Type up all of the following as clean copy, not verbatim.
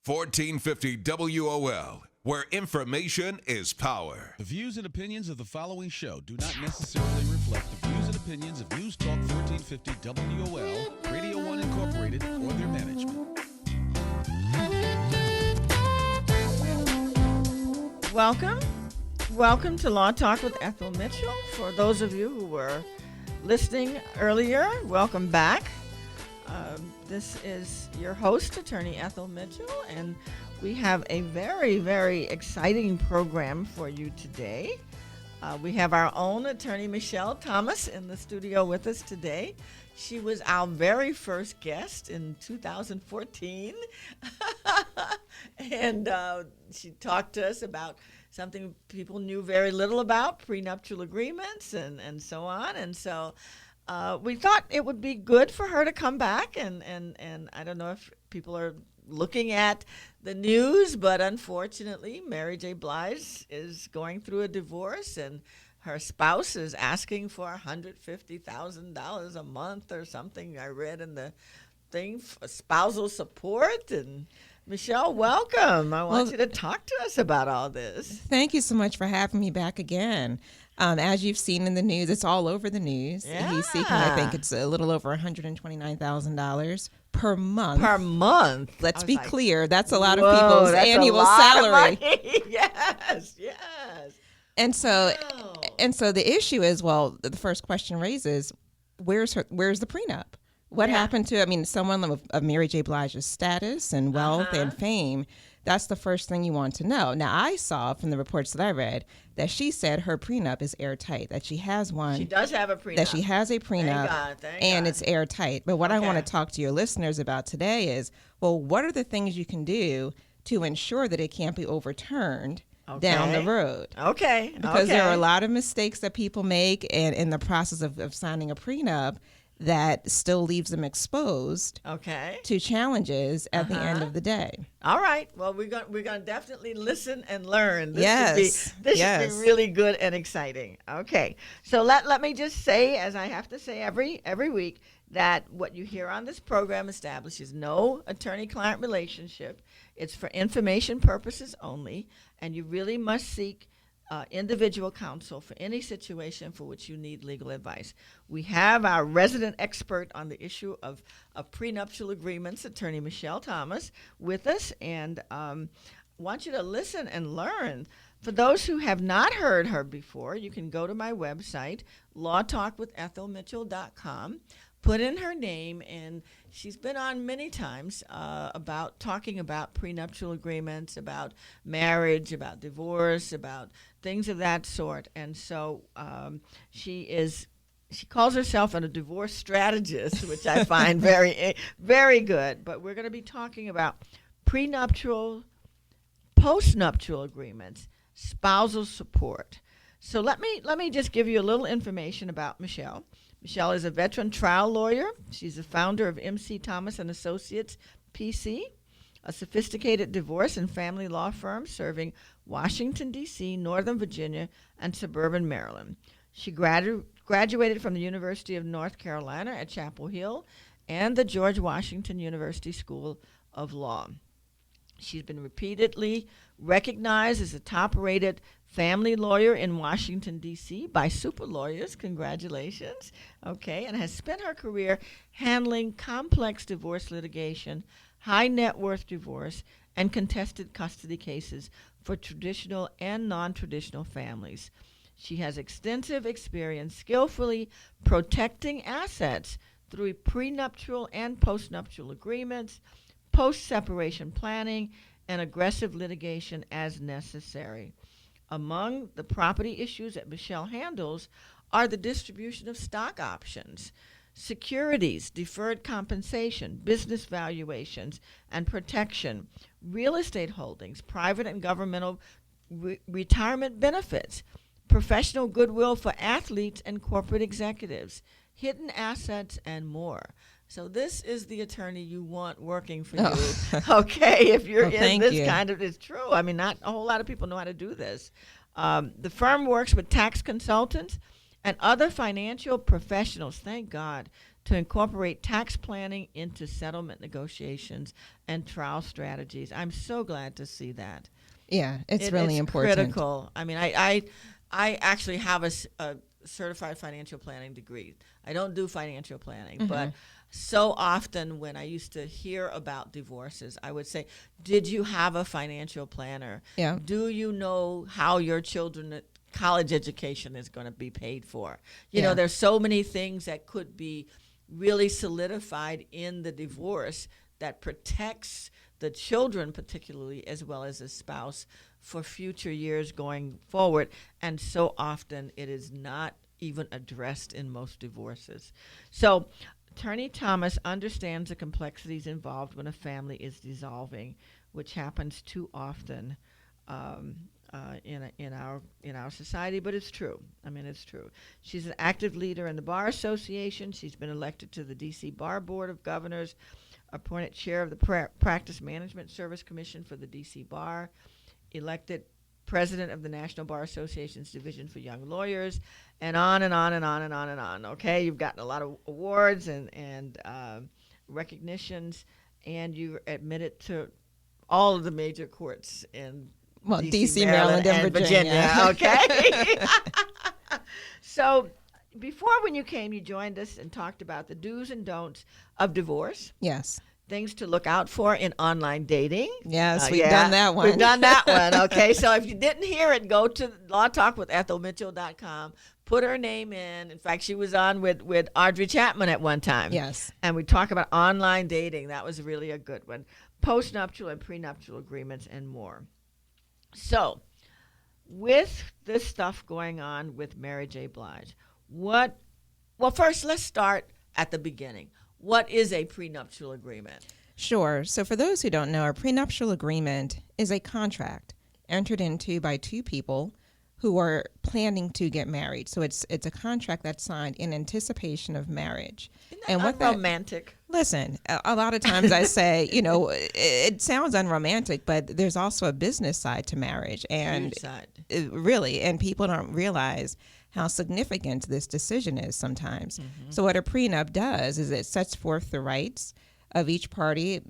1450 WOL, where information is power. The views and opinions of the following show do not necessarily reflect the views and opinions of News Talk 1450 WOL, Radio 1 Incorporated, or their management. Welcome to Law Talk with Ethel Mitchell. For those of you who were listening earlier, welcome back. This is your host, Attorney Ethel Mitchell, and we have a very, very exciting program for you today. We have our own attorney, Michelle Thomas, in the studio with us today. She was our very first guest in 2014, and she talked to us about something people knew very little about, prenuptial agreements and so on. And so we thought it would be good for her to come back, and I don't know if people are looking at the news, but unfortunately, Mary J. Blige is going through a divorce, and her spouse is asking for $150,000 a month or something. I read in the thing for spousal support. And Michelle, welcome. I want you to talk to us about all this. Thank you so much for having me back again. As you've seen in the news, it's all over the news. Yeah. He's seeking, I think it's a little over $129,000 per month. Per month. Let's be like, clear. That's a lot of whoa, people's that's annual a lot salary. Of money. Yes. And so, Wow. the issue is, well, the first question raises, where's the prenup? What happened to, someone of Mary J. Blige's status and wealth and fame? That's the first thing you want to know. Now, I saw from the reports that I read that she said her prenup is airtight, that she has one. She does have a prenup. That she has a prenup, Thank and God. it's airtight. But what I want to talk to your listeners about today is, well, what are the things you can do to ensure that it can't be overturned down the road? Okay. Because there are a lot of mistakes that people make in the process of signing a prenup that still leaves them exposed to challenges at the end of the day. All right. Well, we're going to definitely listen and learn. This should be really good and exciting. Okay. So let me just say, as I have to say every week, that what you hear on this program establishes no attorney-client relationship. It's for information purposes only, and you really must seek individual counsel for any situation for which you need legal advice. We have our resident expert on the issue of prenuptial agreements, Attorney Michelle Thomas, with us, and want you to listen and learn. For those who have not heard her before, you can go to my website, lawtalkwithethelmitchell.com, put in her name, and she's been on many times about talking about prenuptial agreements, about marriage, about divorce, about things of that sort. And so she calls herself a divorce strategist, which I find very, very good. But we're going to be talking about prenuptial, postnuptial agreements, spousal support. So let me just give you a little information about Michelle. Michelle is a veteran trial lawyer. She's the founder of MC Thomas and Associates, PC, a sophisticated divorce and family law firm serving Washington, D.C., Northern Virginia, and suburban Maryland. She graduated from the University of North Carolina at Chapel Hill and the George Washington University School of Law. She's been repeatedly recognized as a top-rated family lawyer in Washington, D.C. by super lawyers. Congratulations. Okay, and has spent her career handling complex divorce litigation, high net worth divorce, and contested custody cases for traditional and non-traditional families. She has extensive experience skillfully protecting assets through prenuptial and postnuptial agreements, post-separation planning, and aggressive litigation as necessary. Among the property issues that Michelle handles are the distribution of stock options, securities, deferred compensation, business valuations and protection, real estate holdings, private and governmental retirement benefits, professional goodwill for athletes and corporate executives, hidden assets, and more. So this is the attorney you want working for you. Okay, if you're in this kind of, it's true. I mean, not a whole lot of people know how to do this. The firm works with tax consultants and other financial professionals, thank God, to incorporate tax planning into settlement negotiations and trial strategies. I'm so glad to see that. Yeah, it's really important. Critical. I mean, I actually have a certified financial planning degree. I don't do financial planning, but so often when I used to hear about divorces, I would say, did you have a financial planner? Yeah. Do you know how your children's college education is going to be paid for? You know, there's so many things that could be really solidified in the divorce that protects the children particularly as well as the spouse for future years going forward. And so often it is not even addressed in most divorces. So Attorney Thomas understands the complexities involved when a family is dissolving, which happens too often in our society, but it's true. I mean, it's true. She's an active leader in the Bar Association. She's been elected to the D.C. Bar Board of Governors, appointed chair of the Practice Management Service Commission for the D.C. Bar, elected president of the National Bar Association's Division for Young Lawyers, and on and on and on and on and on. Okay, you've gotten a lot of awards and recognitions, and you're admitted to all of the major courts in D.C., Maryland, and Virginia. Okay. So before, when you came, you joined us and talked about the do's and don'ts of divorce. Yes. Things to look out for in online dating. Yes, we've done that one. We've done that one. Okay, so if you didn't hear it, go to lawtalkwithethelmitchell.com. Put her name in. In fact, she was on with Audrey Chapman at one time. Yes. And we talk about online dating. That was really a good one. Postnuptial and prenuptial agreements and more. So, with this stuff going on with Mary J. Blige, well, first, let's start at the beginning. What is a prenuptial agreement? Sure. So for those who don't know, a prenuptial agreement is a contract entered into by two people who are planning to get married. So it's a contract that's signed in anticipation of marriage. Isn't that romantic? Listen, a lot of times I say, it sounds unromantic, but there's also a business side to marriage. And Huge side. Really, and people don't realize how significant this decision is sometimes. Mm-hmm. So what a prenup does is it sets forth the rights of each party.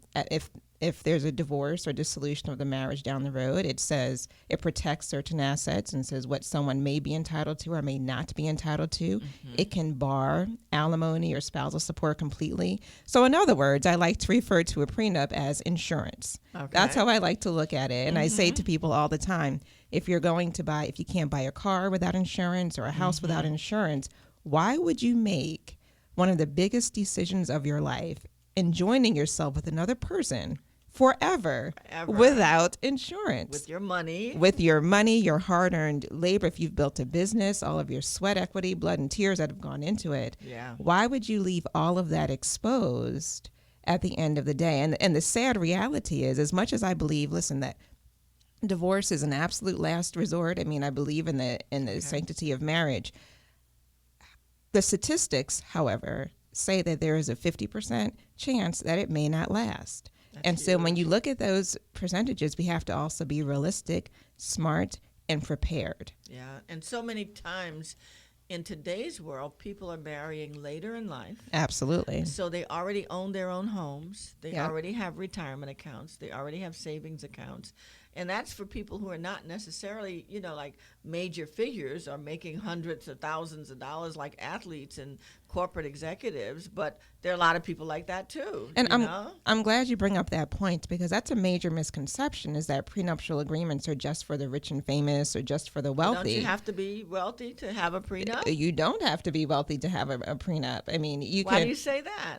If there's a divorce or dissolution of the marriage down the road, it says it protects certain assets and says what someone may be entitled to or may not be entitled to. Mm-hmm. It can bar alimony or spousal support completely. So in other words, I like to refer to a prenup as insurance. Okay. That's how I like to look at it. And I say to people all the time, if you can't buy a car without insurance or a house without insurance, why would you make one of the biggest decisions of your life in joining yourself with another person forever without insurance? With your money. With your money, your hard-earned labor. If you've built a business, all of your sweat equity, blood and tears that have gone into it. Yeah. Why would you leave all of that exposed at the end of the day? And the sad reality is, as much as I believe, that divorce is an absolute last resort. I mean, I believe in the sanctity of marriage. The statistics, however, say that there is a 50% chance that it may not last. And so when you look at those percentages, we have to also be realistic, smart, and prepared. Yeah, and so many times in today's world, people are marrying later in life. Absolutely. So they already own their own homes. They already have retirement accounts. They already have savings accounts. And that's for people who are not necessarily, like major figures or making hundreds of thousands of dollars like athletes and corporate executives. But there are a lot of people like that too. And I'm glad you bring up that point, because that's a major misconception, is that prenuptial agreements are just for the rich and famous or just for the wealthy. Don't you have to be wealtty to have a prenup? You don't have to be wealthy to have a prenup. I mean, Why do you say that?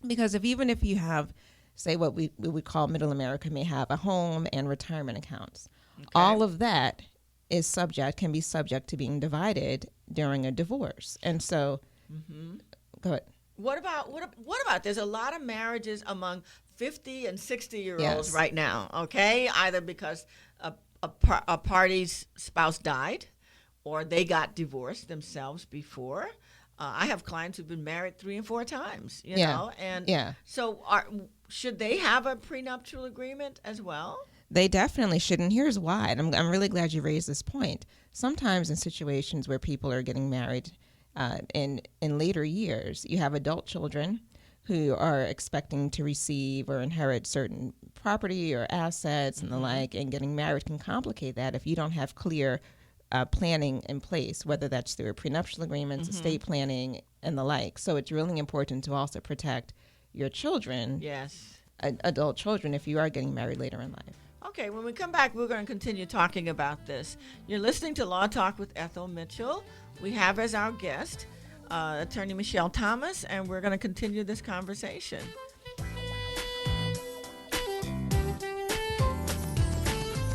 Because even if you have, say, what we would call middle America may have a home and retirement accounts. Okay. All of that can be subject to being divided during a divorce. And so, go ahead. What about there's a lot of marriages among 50 and 60-year-olds right now, okay? Either because a party's spouse died or they got divorced themselves before. I have clients who've been married 3 and 4 times, know, and so should they have a prenuptial agreement as well? They definitely should, and here's why. And I'm really glad you raised this point. Sometimes in situations where people are getting married In later years, you have adult children who are expecting to receive or inherit certain property or assets and the like, and getting married can complicate that if you don't have clear planning in place, whether that's through prenuptial agreements, estate planning, and the like. So it's really important to also protect your children, Yes. Adult children, if you are getting married later in life. Okay, when we come back, we're going to continue talking about this. You're listening to Law Talk with Ethel Mitchell. We have as our guest Attorney Michelle Thomas, and we're going to continue this conversation.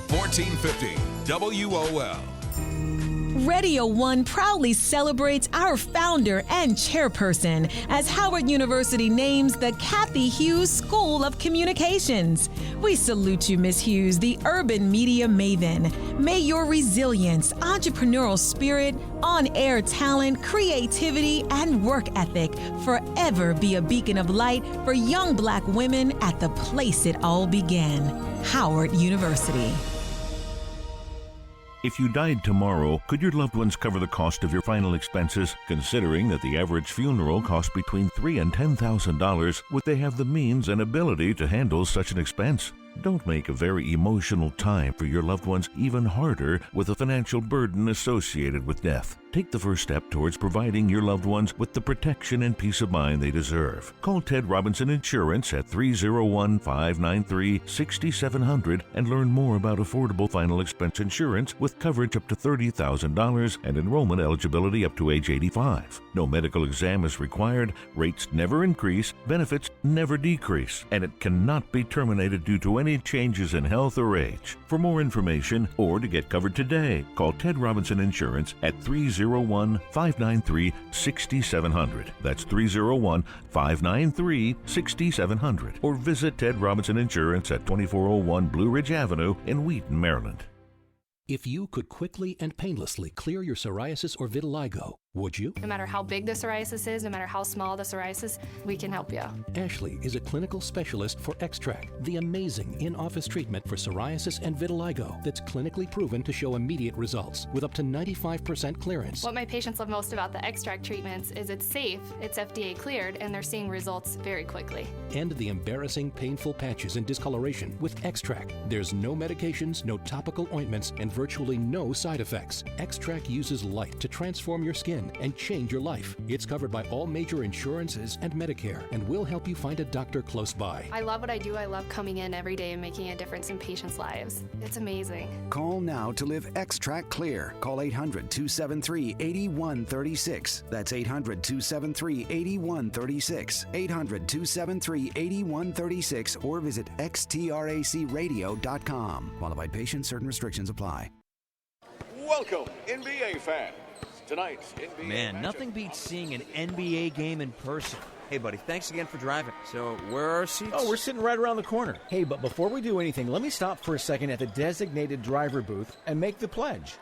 $14.50 WOL. Radio 1 proudly celebrates our founder and chairperson as Howard University names the Kathy Hughes School of Communications. We salute you, Ms. Hughes, the urban media maven. May your resilience, entrepreneurial spirit, on-air talent, creativity, and work ethic forever be a beacon of light for young Black women at the place it all began, Howard University. If you died tomorrow, could your loved ones cover the cost of your final expenses? Considering that the average funeral costs between $3,000 and $10,000, would they have the means and ability to handle such an expense? Don't make a very emotional time for your loved ones even harder with the financial burden associated with death. Take the first step towards providing your loved ones with the protection and peace of mind they deserve. Call Ted Robinson Insurance at 301-593-6700 and learn more about affordable final expense insurance with coverage up to $30,000 and enrollment eligibility up to age 85. No medical exam is required, rates never increase, benefits never decrease, and it cannot be terminated due to any changes in health or age. For more information or to get covered today, call Ted Robinson Insurance at 301-593-6700. That's 301-593-6700. Or visit Ted Robinson Insurance at 2401 Blue Ridge Avenue in Wheaton, Maryland. If you could quickly and painlessly clear your psoriasis or vitiligo, would you? No matter how big the psoriasis is, no matter how small the psoriasis, we can help you. Ashley is a clinical specialist for Extract, the amazing in-office treatment for psoriasis and vitiligo that's clinically proven to show immediate results with up to 95% clearance. What my patients love most about the Extract treatments is it's safe, it's FDA cleared, and they're seeing results very quickly. End the embarrassing, painful patches and discoloration with Extract. There's no medications, no topical ointments, and virtually no side effects. Extract uses light to transform your skin and change your life. It's covered by all major insurances and Medicare, and will help you find a doctor close by. I love what I do. I love coming in every day and making a difference in patients' lives. It's amazing. Call now to live Extract Clear. Call 800-273-8136. That's 800-273-8136. 800-273-8136 or visit xtracradio.com. Qualified patients, certain restrictions apply. Welcome, NBA fans. Tonight, NBA Man, nothing beats seeing an NBA game in person. Hey, buddy, thanks again for driving. So, where are our seats? Oh, we're sitting right around the corner. Hey, but before we do anything, let me stop for a second at the designated driver booth and make the pledge.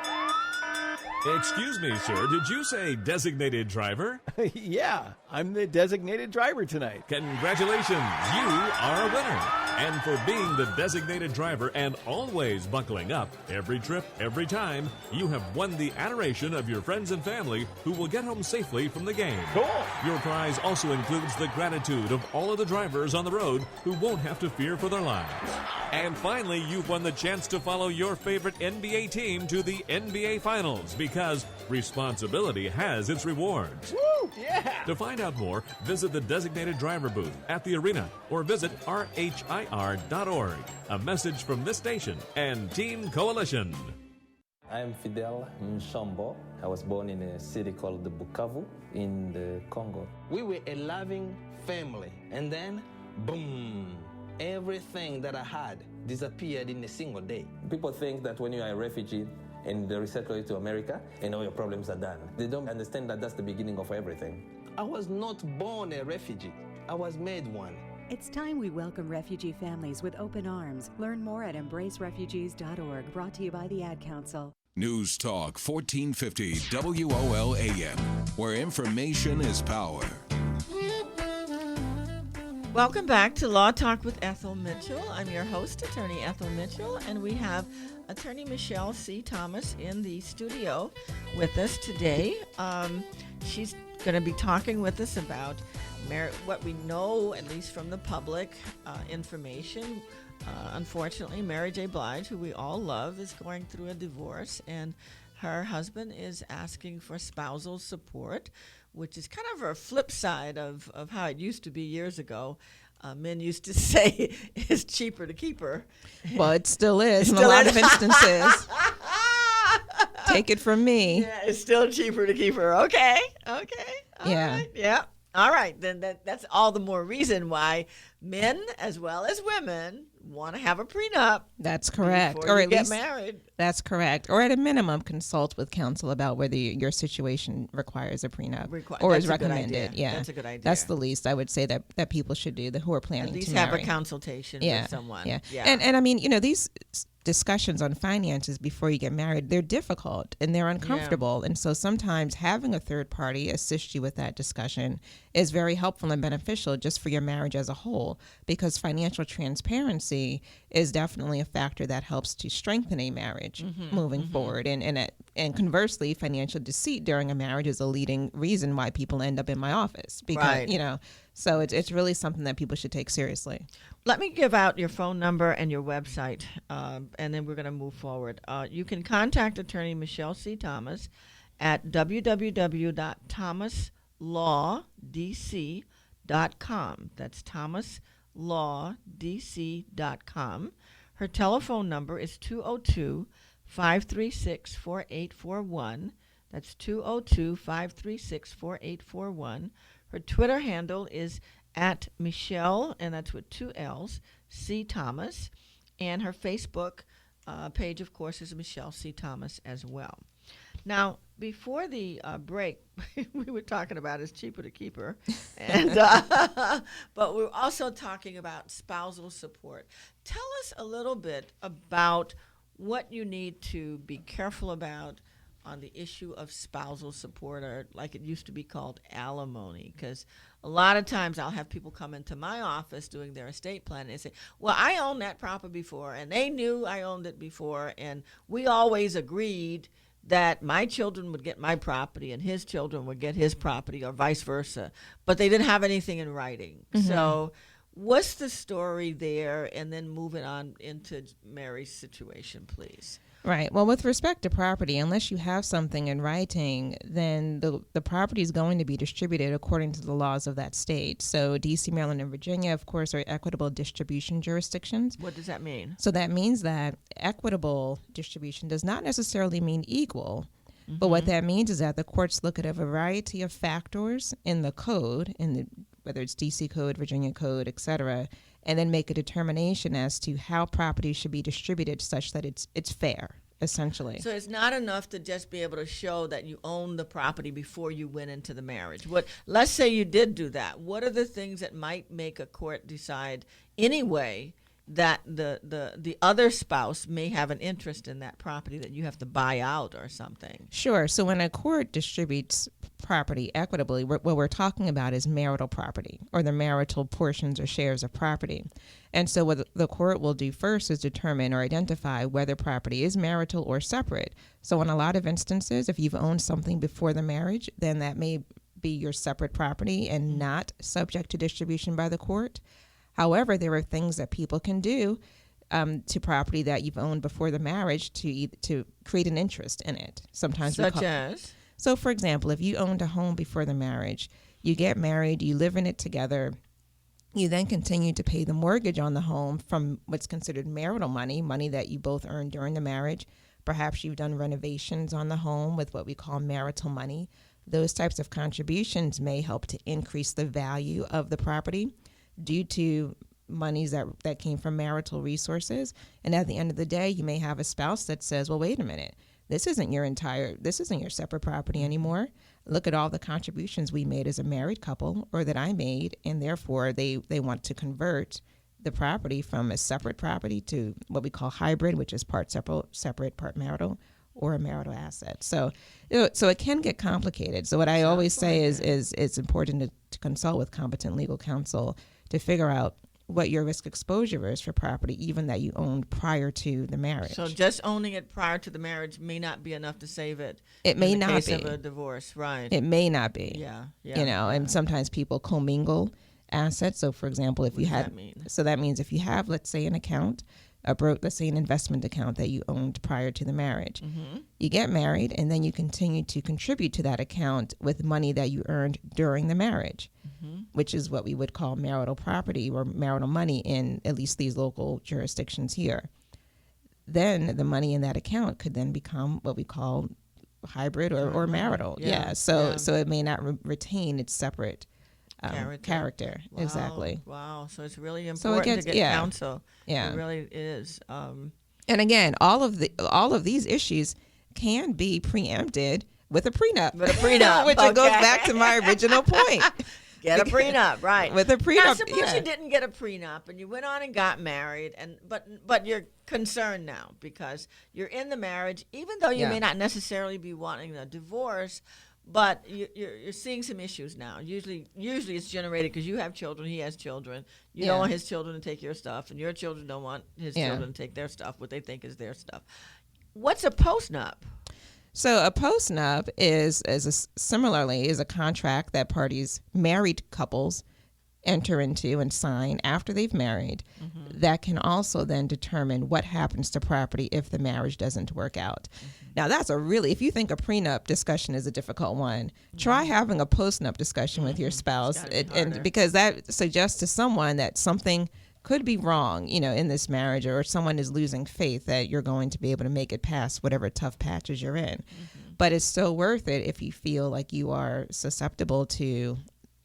Excuse me, sir. Did you say designated driver? Yeah, I'm the designated driver tonight. Congratulations. You are a winner. And for being the designated driver and always buckling up, every trip, every time, you have won the adoration of your friends and family who will get home safely from the game. Cool. Your prize also includes the gratitude of all of the drivers on the road who won't have to fear for their lives. And finally, you've won the chance to follow your favorite NBA team to the NBA Finals because responsibility has its rewards. Woo! Yeah! To find out more, visit the designated driver booth at the arena or visit rhir.org. A message from this station and Team Coalition. I am Fidel Nshambo. I was born in a city called the Bukavu in the Congo. We were a loving family, and then, boom, everything that I had disappeared in a single day. People think that when you are a refugee and they resettle you to America and all your problems are done. They don't understand that that's the beginning of everything. I was not born a refugee. I was made one. It's time we welcome refugee families with open arms. Learn more at embracerefugees.org. Brought to you by the Ad Council. News Talk 1450 WOL AM, where information is power. Welcome back to Law Talk with Ethel Mitchell. I'm your host, Attorney Ethel Mitchell, and we have Attorney Michelle C. Thomas in the studio with us today. she's going to be talking with us about what we know, at least from the public information. Unfortunately, Mary J. Blige, who we all love, is going through a divorce, and her husband is asking for spousal support, which is kind of a flip side of how it used to be years ago. Men used to say it's cheaper to keep her. Well, it still is in a lot of instances. Take it from me. Yeah, it's still cheaper to keep her. Okay. All Yeah. right. Yeah. All right. Then that's all the more reason why men as well as women want to have a prenup. That's correct. Before Or you at get least married. That's correct. Or at a minimum, consult with counsel about whether your situation requires a prenup or is recommended. Yeah, that's a good idea. That's the least I would say that people should do who are planning at least to marry. have a consultation with someone. Yeah. And I mean, these discussions on finances before you get married, they're difficult and they're uncomfortable. And so sometimes having a third party assist you with that discussion is very helpful and beneficial just for your marriage as a whole, because financial transparency is definitely a factor that helps to strengthen a marriage moving forward. And conversely, financial deceit during a marriage is a leading reason why people end up in my office. Because, so it's really something that people should take seriously. Let me give out your phone number and your website, and then we're going to move forward. You can contact attorney Michelle C. Thomas at www.thomaslawdc.com. That's thomaslawdc.com. Her telephone number is 202-536-4841. That's 202-536-4841. Her Twitter handle is at Michelle, and that's with 2 L's, C. Thomas. And her Facebook page, of course, is Michelle C. Thomas as well. Now, before the break, we were talking about it's cheaper to keep her, and but we were also talking about spousal support. Tell us a little bit about what you need to be careful about on the issue of spousal support, or like it used to be called alimony, because a lot of times I'll have people come into my office doing their estate plan and they say, well, I owned that property before, and they knew I owned it before, and we always agreed that my children would get my property and his children would get his property, or vice versa, but they didn't have anything in writing. So what's the story there? And then moving on into Mary's situation, please. Right. Well, with respect to property, unless you have something in writing, then the property is going to be distributed according to the laws of that state. So D.C., Maryland, and Virginia, of course, are equitable distribution jurisdictions. What does that mean? So that means that equitable distribution does not necessarily mean equal. But what that means is that the courts look at a variety of factors in the code, whether it's D.C. Code, Virginia Code, et cetera, and then make a determination as to how property should be distributed such that it's fair, essentially. So it's not enough to just be able to show that you own the property before you went into the marriage. Let's say you did do that. What are the things that might make a court decide anyway that the other spouse may have an interest in that property that you have to buy out or something? Sure. So when a court distributes property equitably, what we're talking about is marital property, or the marital portions or shares of property. And so what the court will do first is determine or identify whether property is marital or separate. So in a lot of instances, if you've owned something before the marriage, then that may be your separate property and not subject to distribution by the court. However, there are things that people can do to property that you've owned before the marriage to create an interest in it. Sometimes such as? So, for example, if you owned a home before the marriage, you get married, you live in it together, you then continue to pay the mortgage on the home from what's considered marital money that you both earned during the marriage. Perhaps you've done renovations on the home with what we call marital money. Those types of contributions may help to increase the value of the property due to monies that came from marital resources. And at the end of the day, you may have a spouse that says, well, wait a minute, this isn't your separate property anymore. Look at all the contributions we made as a married couple, or that I made, and therefore they want to convert the property from a separate property to what we call hybrid, which is part separate, part marital, or a marital asset. So it can get complicated. So what I always say is it's important to consult with competent legal counsel to figure out what your risk exposure is for property, even that you owned prior to the marriage. So just owning it prior to the marriage may not be enough to save it. It may in the not case be. of a divorce, right? It may not be. Yeah. And sometimes people commingle assets. So, for example, if you had, so that means if you have, let's say, an account, let's say an investment account that you owned prior to the marriage, you get married, and then you continue to contribute to that account with money that you earned during the marriage, which is what we would call marital property or marital money in at least these local jurisdictions here. Then the money in that account could then become what we call hybrid or marital. So it may not retain its separate character. Wow. Exactly. Wow. So it's really important to get counsel. Yeah. It really is. And again, all of these issues can be preempted with a prenup. Which goes back to my original point. Get a prenup, right? With a prenup. Now, suppose you didn't get a prenup and you went on and got married, but you're concerned now because you're in the marriage, even though you may not necessarily be wanting a divorce. But you're seeing some issues now. Usually it's generated because you have children, he has children. You don't want his children to take your stuff, and your children don't want his children to take their stuff, what they think is their stuff. What's a postnup? So a postnup is a contract that married couples enter into and sign after they've married that can also then determine what happens to property if the marriage doesn't work out. Now, that's if you think a prenup discussion is a difficult one, try having a postnup discussion with your spouse, and because that suggests to someone that something could be wrong, in this marriage, or someone is losing faith that you're going to be able to make it past whatever tough patches you're in. But it's still worth it if you feel like you are susceptible to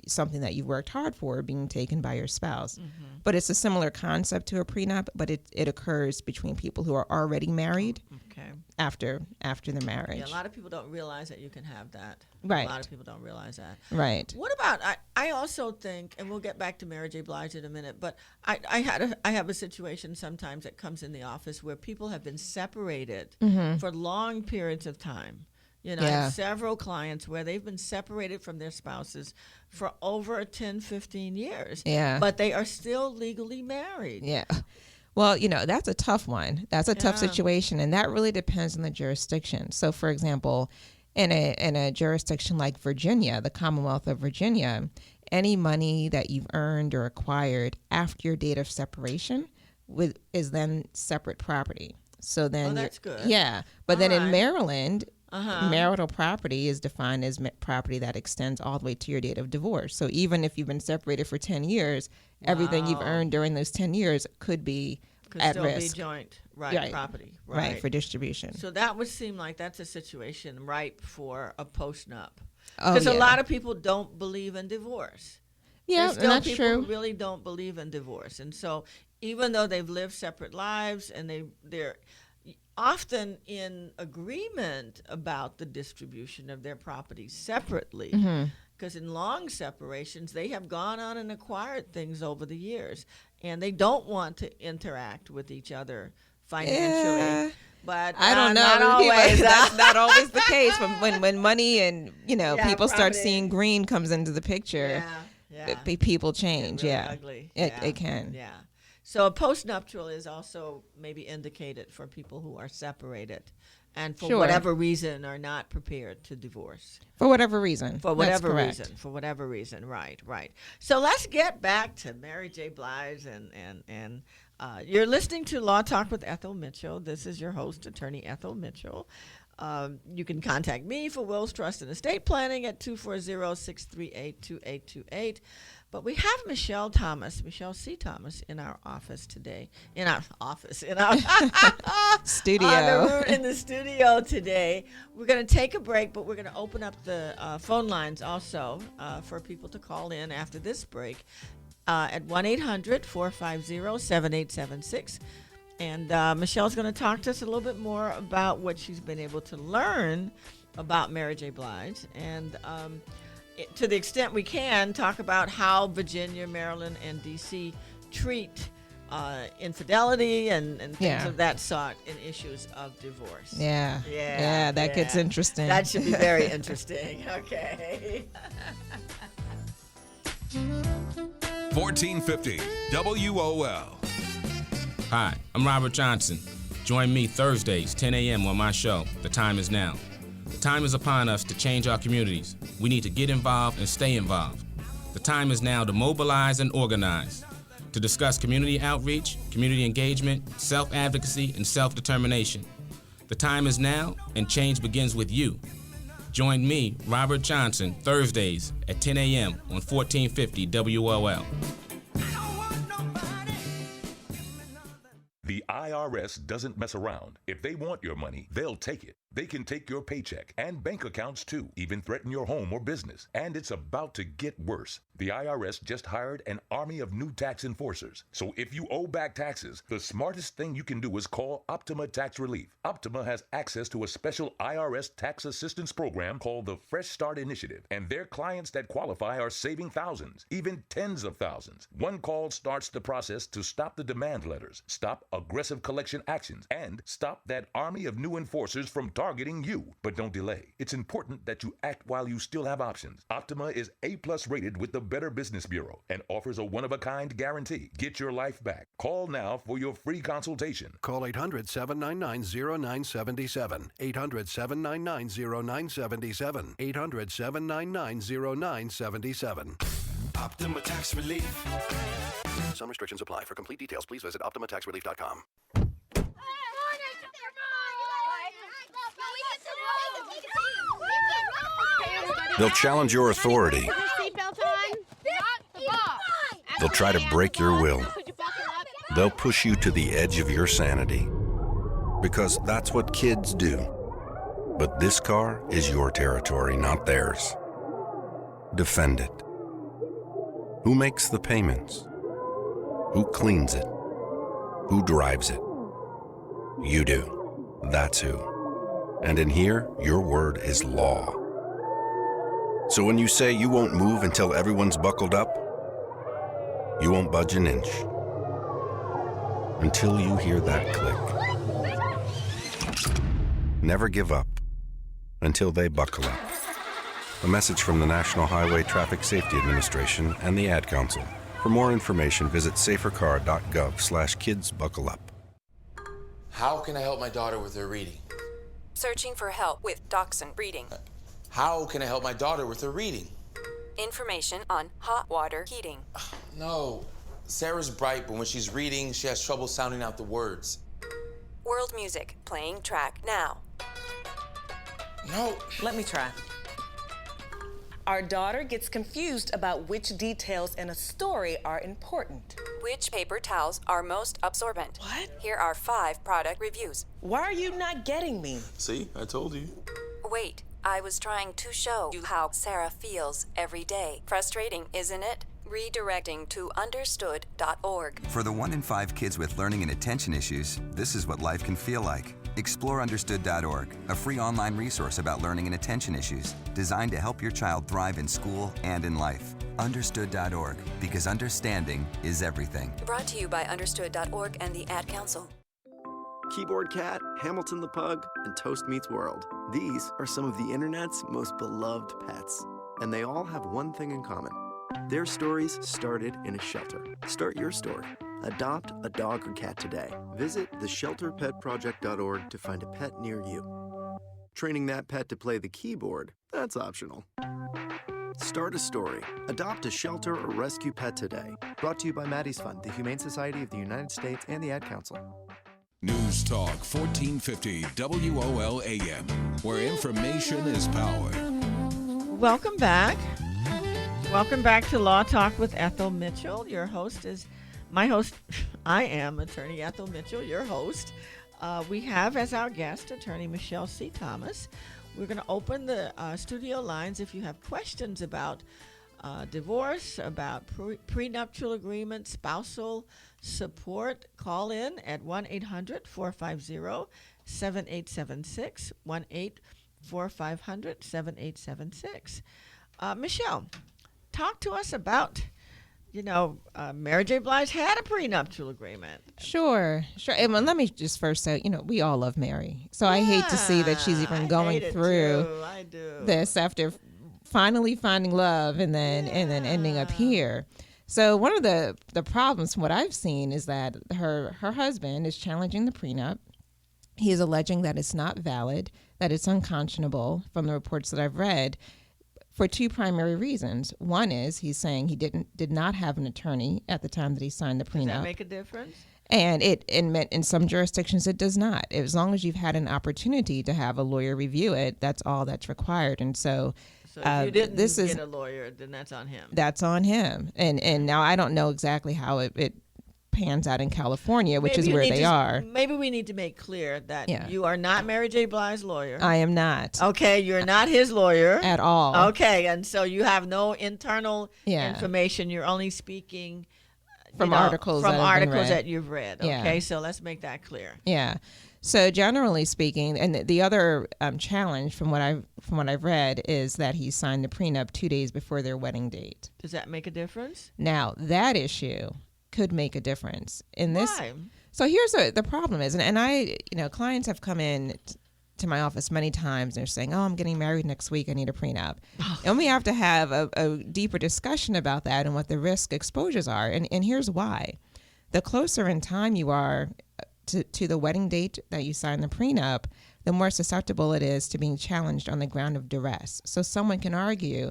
something that you've worked hard for being taken by your spouse. But it's a similar concept to a prenup, but it occurs between people who are already married after the marriage. Yeah, a lot of people don't realize that you can have that. Right. A lot of people don't realize that. Right. What about, I also think, and we'll get back to Mary J. Blige in a minute, but I have a situation sometimes that comes in the office where people have been separated for long periods of time. I have several clients where they've been separated from their spouses for over 10, 15 years. Yeah. But they are still legally married. Yeah. Well, that's a tough one. That's a tough situation, and that really depends on the jurisdiction. So, for example, in a jurisdiction like Virginia, the Commonwealth of Virginia, any money that you've earned or acquired after your date of separation is then separate property. So then, that's good. Yeah. But then in Maryland, marital property is defined as property that extends all the way to your date of divorce. So even if you've been separated for 10 years, everything you've earned during those 10 years could be at still risk. Be joint property. Right, for distribution. So that would seem like that's a situation ripe for a postnup. Because a lot of people don't believe in divorce. Yeah, There's still that's people true. who really don't believe in divorce. And so even though they've lived separate lives and they're often in agreement about the distribution of their property separately, because in long separations, they have gone on and acquired things over the years, and they don't want to interact with each other financially. Yeah. But I don't know. not always. That's not always the case. When money and people start property. seeing green comes into the picture, people change. Really ugly. It can. Yeah. So a postnuptial is also maybe indicated for people who are separated and for whatever reason are not prepared to divorce. For whatever reason. For whatever reason. Right. So let's get back to Mary J. Blige and you're listening to Law Talk with Ethel Mitchell. This is your host, Attorney Ethel Mitchell. You can contact me for wills, trust, and estate planning at 240-638-2828. But we have Michelle C. Thomas, in our office today. In our studio. In the studio today. We're going to take a break, but we're going to open up the phone lines also for people to call in after this break at 1-800-450-7876. And Michelle's going to talk to us a little bit more about what she's been able to learn about Mary J. Blige. And to the extent we can, talk about how Virginia, Maryland, and D.C. treat infidelity and things of that sort in issues of divorce. Yeah, that gets interesting. That should be very interesting. Okay. 1450 WOL. Hi, I'm Robert Johnson. Join me Thursdays, 10 a.m. on my show, The Time Is Now. The time is upon us to change our communities. We need to get involved and stay involved. The time is now to mobilize and organize, to discuss community outreach, community engagement, self-advocacy, and self-determination. The time is now, and change begins with you. Join me, Robert Johnson, Thursdays at 10 a.m. on 1450 WOL. The IRS doesn't mess around. If they want your money, they'll take it. They can take your paycheck and bank accounts too, even threaten your home or business. And it's about to get worse. The IRS just hired an army of new tax enforcers. So if you owe back taxes, the smartest thing you can do is call Optima Tax Relief. Optima has access to a special IRS tax assistance program called the Fresh Start Initiative. And their clients that qualify are saving thousands, even tens of thousands. One call starts the process to stop the demand letters, stop aggressive collection actions, and stop that army of new enforcers from targeting you. But don't delay. It's important that you act while you still have options. Optima is A+ rated with the Better Business Bureau and offers a one-of-a-kind guarantee. Get your life back. Call now for your free consultation. Call 800-799-0977. 800-799-0977. 800-799-0977. Optima Tax Relief. Some restrictions apply. For complete details, please visit OptimaTaxRelief.com. They'll challenge your authority. They'll try to break your will. They'll push you to the edge of your sanity. Because that's what kids do. But this car is your territory, not theirs. Defend it. Who makes the payments? Who cleans it? Who drives it? You do. That's who. And in here, your word is law. So when you say you won't move until everyone's buckled up, you won't budge an inch. Until you hear that click. Never give up until they buckle up. A message from the National Highway Traffic Safety Administration and the Ad Council. For more information, visit safercar.gov/kidsbuckleup. How can I help my daughter with her reading? Searching for help with Dachshund Reading. How can I help my daughter with her reading? Information on hot water heating. No. Sarah's bright, but when she's reading, she has trouble sounding out the words. World music, playing track now. No. Let me try. Our daughter gets confused about which details in a story are important. Which paper towels are most absorbent? What? Here are 5 product reviews. Why are you not getting me? See, I told you. Wait, I was trying to show you how Sarah feels every day. Frustrating, isn't it? Redirecting to understood.org. For the 1 in 5 kids with learning and attention issues, this is what life can feel like. Explore understood.org, a free online resource about learning and attention issues, designed to help your child thrive in school and in life. Understood.org, because understanding is everything. Brought to you by understood.org and the Ad Council. Keyboard Cat, Hamilton the Pug, and Toast Meets World. These are some of the internet's most beloved pets. And they all have one thing in common. Their stories started in a shelter. Start your story. Adopt a dog or cat today. Visit theshelterpetproject.org to find a pet near you. Training that pet to play the keyboard, that's optional. Start a story. Adopt a shelter or rescue pet today. Brought to you by Maddie's Fund, the Humane Society of the United States, and the Ad Council. News Talk 1450 WOL AM, where information is power. Welcome back. Welcome back to Law Talk with Ethel Mitchell. Your host is my host. I am Attorney Ethel Mitchell, your host. We have as our guest Attorney Michelle C. Thomas. We're going to open the studio lines if you have questions about divorce, about prenuptial agreement, spousal support. Call in at 1-800-450-7876, 1-800-450-7876. Michelle, talk to us about, Mary J. Blige had a prenuptial agreement. Sure. And let me just first say, we all love Mary. So I hate to see that she's even going through this after finally finding love and then ending up here. So one of the problems from what I've seen is that her husband is challenging the prenup. He is alleging that it's not valid, that it's unconscionable from the reports that I've read, for two primary reasons. One is he's saying he did not have an attorney at the time that he signed the prenup. Does that make a difference? And in some jurisdictions it does not. As long as you've had an opportunity to have a lawyer review it, that's all that's required. And so if you didn't get a lawyer, then that's on him. That's on him. And now I don't know exactly how it pans out in California, which is where they are. Maybe we need to make clear that you are not Mary J. Blige's lawyer. I am not. Okay, you're not his lawyer. At all. Okay, and so you have no internal information. You're only speaking from articles that you've read. Okay, so let's make that clear. Yeah. So generally speaking, and the other challenge from what I've read is that he signed the prenup 2 days before their wedding date. Does that make a difference? Now that issue could make a difference in this. Why? So here's the problem is, and I, clients have come in to my office many times. And they're saying, "Oh, I'm getting married next week. I need a prenup," and we have to have a deeper discussion about that and what the risk exposures are. And here's why: the closer in time you are to the wedding date that you sign the prenup, the more susceptible it is to being challenged on the ground of duress. So someone can argue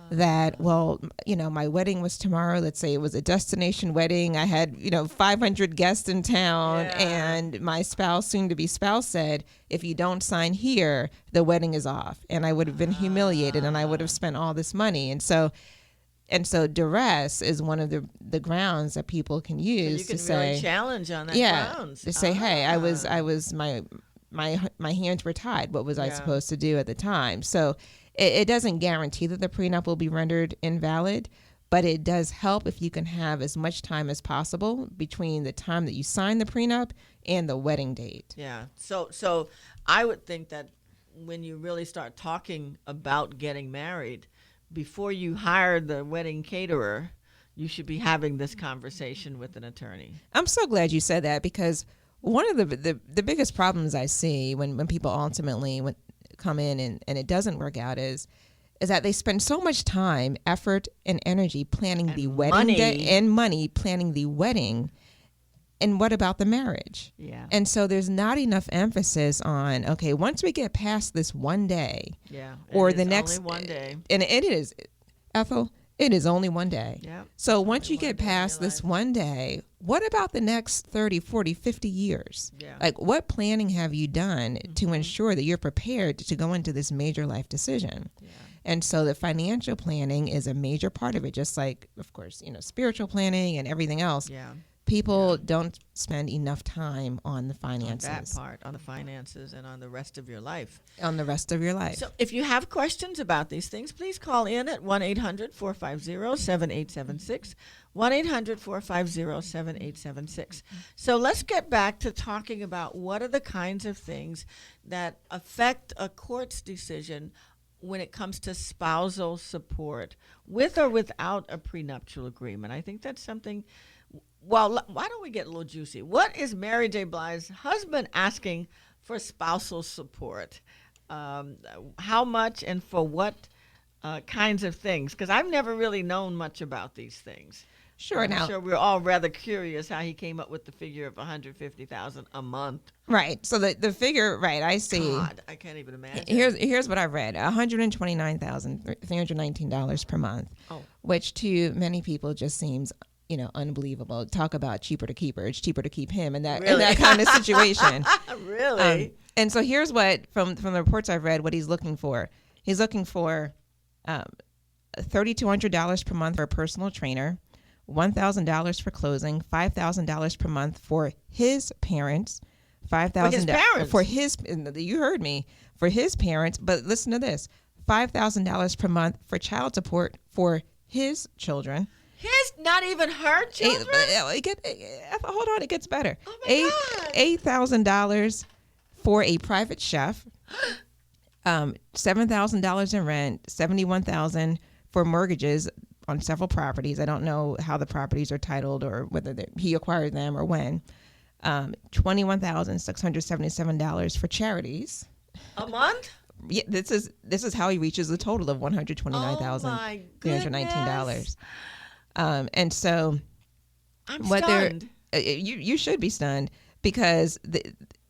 that, well, my wedding was tomorrow. Let's say it was a destination wedding. I had, 500 guests in town, and my soon-to-be spouse said, if you don't sign here, the wedding is off. And I would have been humiliated, and I would have spent all this money. And so duress is one of the grounds that people can use to say, really challenge on that grounds. To say, hey, I was my hands were tied. What was I supposed to do at the time? So it doesn't guarantee that the prenup will be rendered invalid, but it does help if you can have as much time as possible between the time that you sign the prenup and the wedding date. Yeah. So I would think that when you really start talking about getting married, before you hire the wedding caterer, you should be having this conversation with an attorney. I'm so glad you said that, because one of the biggest problems I see when people ultimately come in and it doesn't work out is that they spend so much time, effort, and energy planning the wedding and money planning the wedding. And what about the marriage? Yeah. And so there's not enough emphasis on, okay, once we get past this one day, or the next only one day, and it is, Ethel, it is only one day. Yeah. So once you get past this one day, what about the next 30, 40, 50 years? Yeah. Like, what planning have you done to ensure that you're prepared to go into this major life decision? Yeah. And so the financial planning is a major part of it, just like, of course, spiritual planning and everything else. Yeah. People don't spend enough time on the finances. On that part, on the finances, and on the rest of your life. On the rest of your life. So if you have questions about these things, please call in at 1-800-450-7876, 1-800-450-7876. So let's get back to talking about what are the kinds of things that affect a court's decision when it comes to spousal support, with or without a prenuptial agreement. I think that's something. Well, why don't we get a little juicy? What is Mary J. Blige's husband asking for spousal support? How much and for what kinds of things? Because I've never really known much about these things. Sure. I'm sure we're all rather curious how he came up with the figure of $150,000 a month. Right. So the figure, right? I see. God, I can't even imagine. Here's what I've read: $129,319 per month, which to many people just seems, unbelievable. Talk about cheaper to keep her. It's cheaper to keep him in that kind of situation. Really? And so here's what from the reports I've read, what he's looking for. He's looking for $3,200 per month for a personal trainer, $1,000 for closing, $5,000 per month for his parents, $5,000 for his. You heard me, for his parents. But listen to this: $5,000 per month for child support for his children. Not even her children? Hold on, it gets better. Oh my God. $8,000 for a private chef, $7,000 in rent, $71,000 for mortgages on several properties. I don't know how the properties are titled or whether he acquired them or when. $21,677 for charities. A month? Yeah, this is how he reaches the total of $129,319. And so I'm stunned. You should be stunned, because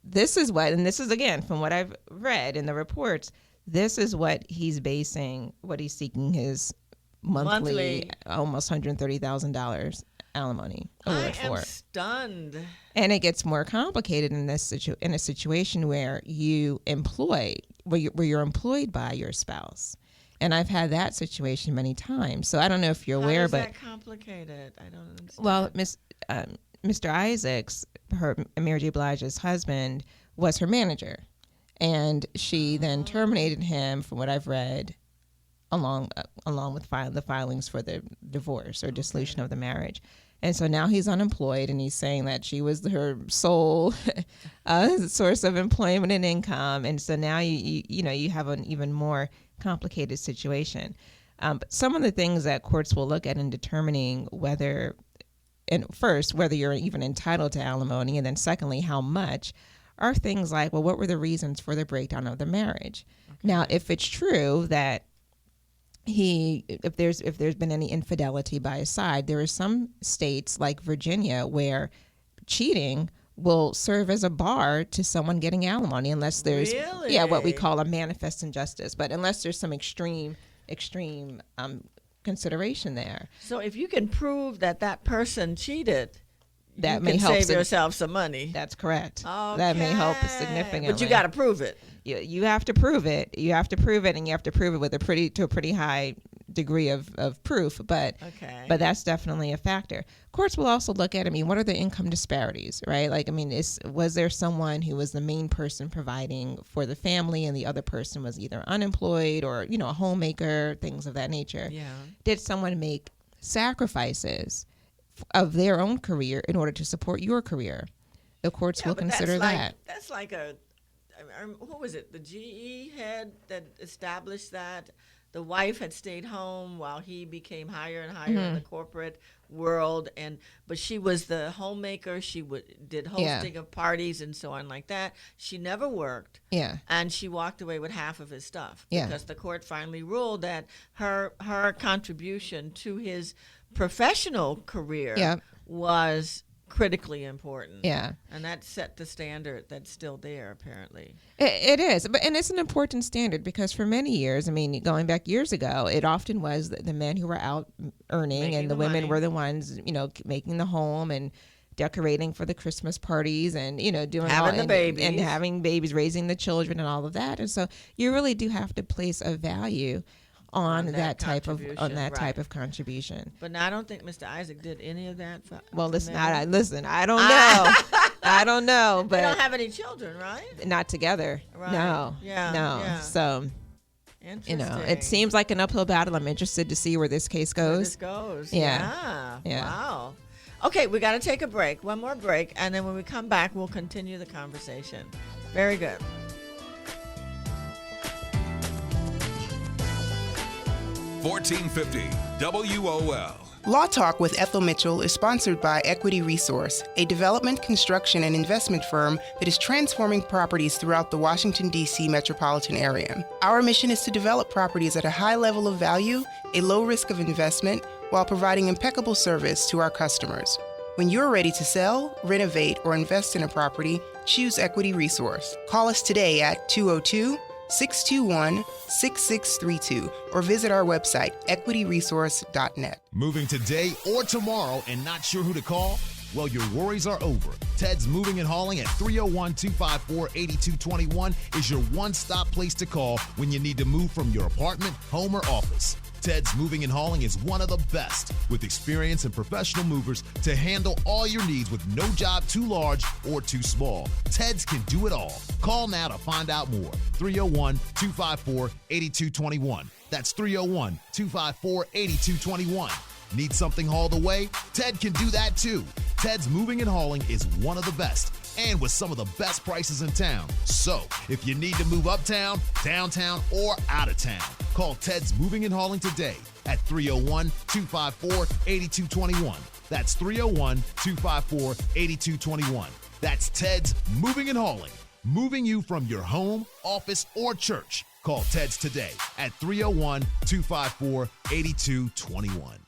this is what, and this is, again, from what I've read in the reports, this is what he's seeking his monthly almost $130,000 alimony award for. I am stunned. And it gets more complicated in a situation where you're employed by your spouse. And I've had that situation many times. So I don't know if you're aware, but how is that complicated? I don't understand. Well, Mr. Isaacs, Mary J. Blige's husband, was her manager, and she then terminated him, from what I've read, along with the filings for the divorce or dissolution of the marriage. And so now he's unemployed, and he's saying that she was her sole source of employment and income. And so now you have an even more complicated situation. But some of the things that courts will look at in determining whether you're even entitled to alimony, and then secondly, how much, are things like, well, what were the reasons for the breakdown of the marriage? Okay. Now, if it's true that if there's been any infidelity by his side, there are some states like Virginia where cheating will serve as a bar to someone getting alimony, unless there's what we call a manifest injustice, but unless there's some extreme consideration there. So if you can prove that person cheated, that you may can help save yourself some money. That's correct. Okay. That may help significantly. But you got to prove it. You have to prove it. You have to prove it, and you have to prove it with a pretty high degree of proof. But that's definitely a factor. Courts will also look at, what are the income disparities, right? Like, was there someone who was the main person providing for the family, and the other person was either unemployed or a homemaker, things of that nature? Yeah. Did someone make sacrifices of their own career in order to support your career? The courts will consider that. That's like who was it? The GE head that established that. The wife had stayed home while he became higher and higher in the corporate world, but she was the homemaker. She did hosting of parties and so on like that. She never worked. Yeah. And she walked away with half of his stuff because the court finally ruled that her contribution to his professional career was critically important. Yeah. And that set the standard that's still there, apparently. It is. And it's an important standard, because for many years, going back years ago, it often was the men who were out earning, making, and the women money. were the ones, making the home and decorating for the Christmas parties and, doing having the babies. And having babies, raising the children and all of that. And so you really do have to place a value on that type of contribution. But I don't think Mr. Isaac did any of that. Listen, I don't know. I don't know, but they don't have any children, right? Not together. Right. No. Yeah. No. Yeah. So, it seems like an uphill battle. I'm interested to see where this case goes. Yeah. Wow. Okay, we got to take a break. One more break, and then when we come back, we'll continue the conversation. Very good. $14.50 WOL. Law Talk with Ethel Mitchell is sponsored by Equity Resource, a development, construction, and investment firm that is transforming properties throughout the Washington, D.C. metropolitan area. Our mission is to develop properties at a high level of value, a low risk of investment, while providing impeccable service to our customers. When you're ready to sell, renovate, or invest in a property, choose Equity Resource. Call us today at 202-621-6632 or visit our website, equityresource.net. Moving today or tomorrow and not sure who to call? Well, your worries are over. Ted's Moving and Hauling at 301-254-8221 is your one-stop place to call when you need to move from your apartment, home, or office. Ted's Moving and Hauling is one of the best, with experience and professional movers to handle all your needs with no job too large or too small. Ted's can do it all. Call now to find out more. 301-254-8221. That's 301-254-8221. Need something hauled away? Ted can do that too. Ted's Moving and Hauling is one of the best, and with some of the best prices in town. So, if you need to move uptown, downtown, or out of town, call Ted's Moving and Hauling today at 301-254-8221. That's 301-254-8221. That's Ted's Moving and Hauling, moving you from your home, office, or church. Call Ted's today at 301-254-8221.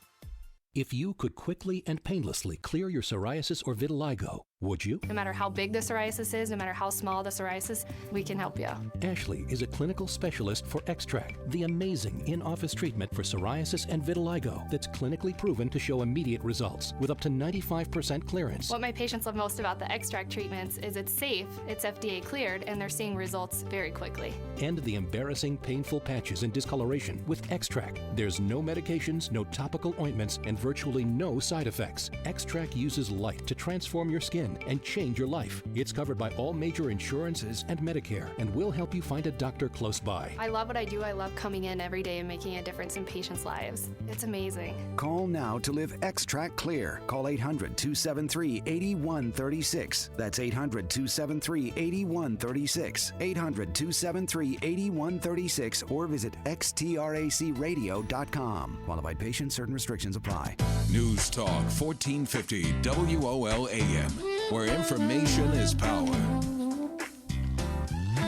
If you could quickly and painlessly clear your psoriasis or vitiligo, would you? No matter how big the psoriasis is, no matter how small the psoriasis, we can help you. Ashley is a clinical specialist for Extract, the amazing in-office treatment for psoriasis and vitiligo that's clinically proven to show immediate results with up to 95% clearance. What my patients love most about the Extract treatments is it's safe, it's FDA cleared, and they're seeing results very quickly. End the embarrassing, painful patches and discoloration with Extract. There's no medications, no topical ointments, and virtually no side effects. Extract uses light to transform your skin and change your life. It's covered by all major insurances and Medicare, and will help you find a doctor close by. I love what I do. I love coming in every day and making a difference in patients' lives. It's amazing. Call now to live Extract Clear. Call 800-273-8136. That's 800-273-8136. 800-273-8136, or visit xtracradio.com. Qualified patients, certain restrictions apply. News Talk 1450 WOL-AM, where information is power.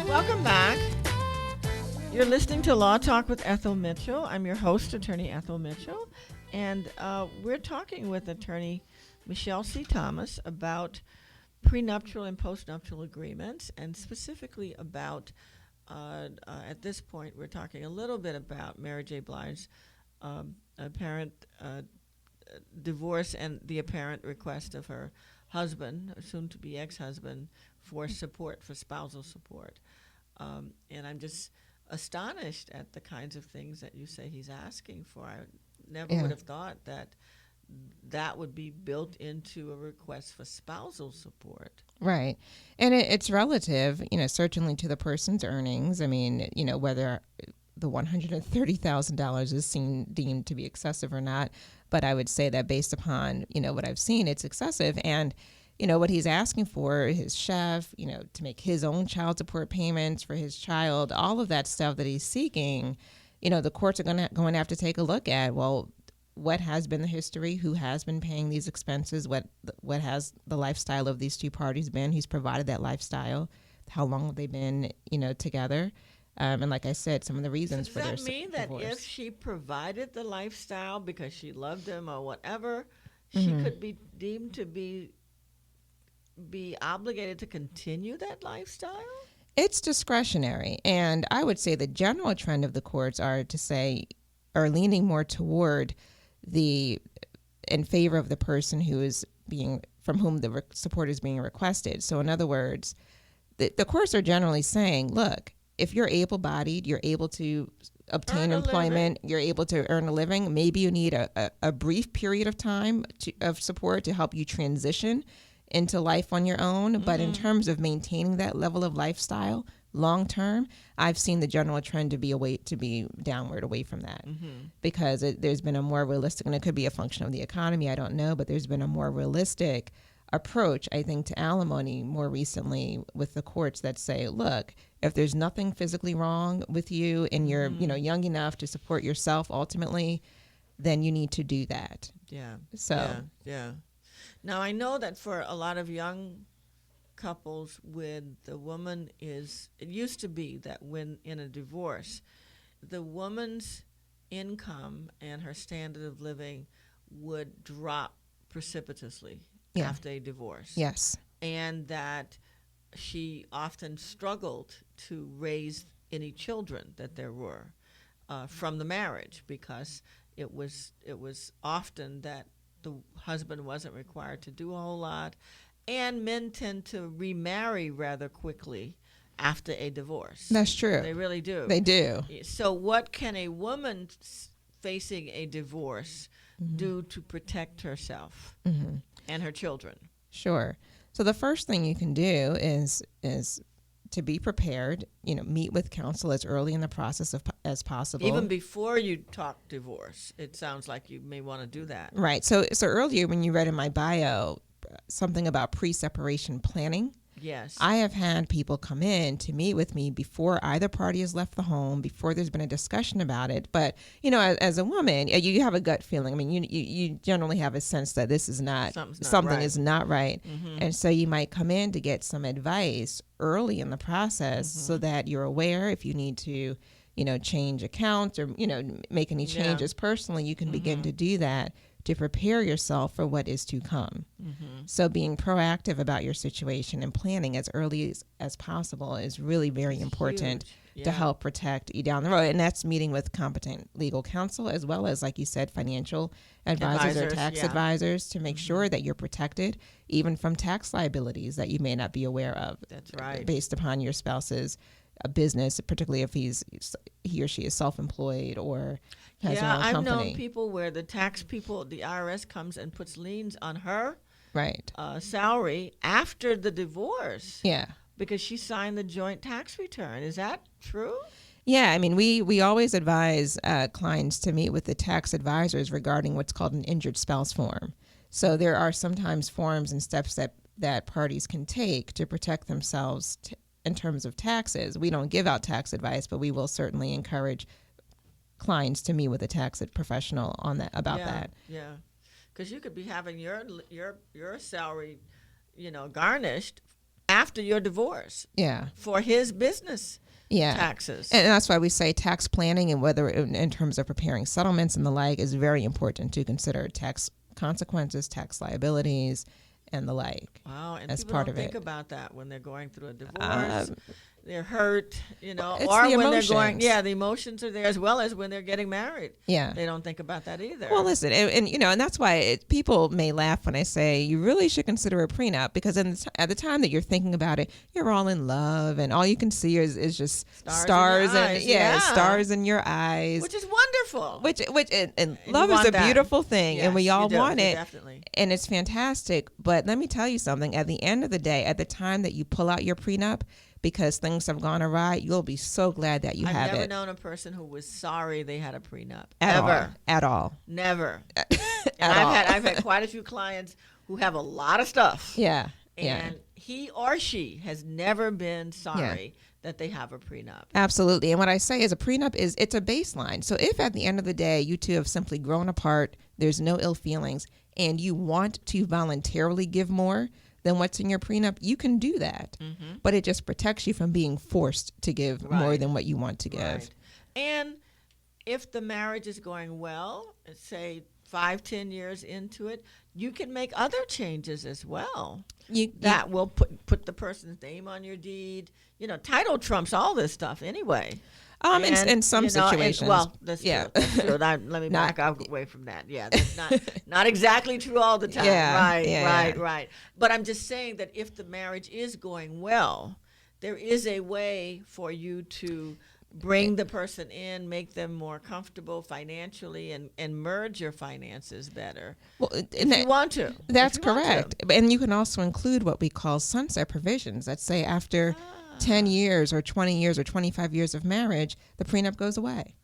Welcome back. You're listening to Law Talk with Ethel Mitchell. I'm your host, Attorney Ethel Mitchell, and we're talking with Attorney Michelle C. Thomas about prenuptial and postnuptial agreements, and specifically about, at this point, we're talking a little bit about Mary J. Blige's apparent divorce and the apparent request of her husband, soon-to-be ex-husband, for support, for spousal support. And I'm just astonished at the kinds of things that you say he's asking for. I never would have thought that that would be built into a request for spousal support. Right. And it's relative, certainly to the person's earnings. I mean, whether the $130,000 is deemed to be excessive or not. But I would say that based upon, what I've seen, it's excessive. And, what he's asking for, his chef, to make his own child support payments for his child, all of that stuff that he's seeking, the courts are going to have to take a look at, well, what has been the history, who has been paying these expenses, what has the lifestyle of these two parties been, who's provided that lifestyle, how long have they been, together. And like I said, some of the reasons for their divorce. Does that mean that if she provided the lifestyle because she loved him or whatever, she could be deemed to be obligated to continue that lifestyle? It's discretionary. And I would say the general trend of the courts are leaning more toward in favor of the person from whom the support is being requested. So in other words, the courts are generally saying, look, if you're able-bodied, you're able to obtain employment, you're able to earn a living, maybe you need a brief period of time of support to help you transition into life on your own. But in terms of maintaining that level of lifestyle long-term, I've seen the general trend to be downward away from that, because there's been a more realistic, and it could be a function of the economy, I don't know, but there's been a more realistic approach, I think, to alimony more recently with the courts that say, look, if there's nothing physically wrong with you and you're, young enough to support yourself ultimately, then you need to do that. Yeah. So. Yeah. Now, I know that for a lot of young couples, when the woman it used to be that when in a divorce, the woman's income and her standard of living would drop precipitously after a divorce. Yes. And that she often struggled to raise any children that there were from the marriage, because it was often that the husband wasn't required to do a whole lot, and men tend to remarry rather quickly after a divorce. That's true. They really do. They do. So what can a woman facing a divorce do to protect herself and her children? Sure. So the first thing you can do is to be prepared, meet with counsel as early in the process as possible. Even before you talk divorce, it sounds like you may want to do that. Right. So earlier when you read in my bio something about pre-separation planning, yes, I have had people come in to meet with me before either party has left the home, before there's been a discussion about it. But, as a woman, you have a gut feeling. I mean, you generally have a sense that this is something is not right. And so you might come in to get some advice early in the process so that you're aware if you need to, change accounts or, make any changes personally, you can begin to do that to prepare yourself for what is to come. So being proactive about your situation and planning as early as possible is really very important to help protect you down the road. And that's meeting with competent legal counsel, as well as, like you said, financial advisors or tax advisors, to make sure that you're protected even from tax liabilities that you may not be aware of. That's right. Based upon your spouse's business, particularly if he or she is self-employed or has their own company. I've known people where the tax people, the IRS comes and puts liens on her salary after the divorce. Yeah. Because she signed the joint tax return. Is that true? Yeah, I mean, we always advise clients to meet with the tax advisors regarding what's called an injured spouse form. So there are sometimes forms and steps that parties can take to protect themselves in terms of taxes. We don't give out tax advice, but we will certainly encourage clients to meet with a tax professional on that about that. Yeah, because you could be having your salary, garnished after your divorce. Yeah. For his business. Taxes. And that's why we say tax planning, and whether in terms of preparing settlements and the like, is very important to consider tax consequences, tax liabilities, and the like. Wow, and as people part don't of think it. about that when they're going through a divorce. They're hurt, it's or the when emotions. they're going, the emotions are there, as well as when they're getting married. Yeah. They don't think about that either. Well, listen, and that's why people may laugh when I say you really should consider a prenup, because at the time that you're thinking about it, you're all in love, and all you can see is just stars and stars in your eyes, which is wonderful. And love is a beautiful thing, yes, and we all want it, definitely. And it's fantastic. But let me tell you something: at the end of the day, at the time that you pull out your prenup, because things have gone awry, you'll be so glad that you have it. I've never known a person who was sorry they had a prenup. At all. Never. I've had quite a few clients who have a lot of stuff. Yeah. And he or she has never been sorry that they have a prenup. Absolutely. And what I say is a prenup it's a baseline. So if at the end of the day you two have simply grown apart, there's no ill feelings, and you want to voluntarily give more than what's in your prenup, you can do that. But it just protects you from being forced to give more than what you want to give. Right. And if the marriage is going well, say 5-10 years into it, you can make other changes as well. That will put the person's name on your deed. Title trumps all this stuff anyway. In some situations. That's true. That's true. Let me back away from that. Yeah, that's not exactly true all the time. Right. But I'm just saying that if the marriage is going well, there is a way for you to bring the person in, make them more comfortable financially, and merge your finances better. Well, if you want to. That's correct. And you can also include what we call sunset provisions that say after 10 years or 20 years or 25 years of marriage, the prenup goes away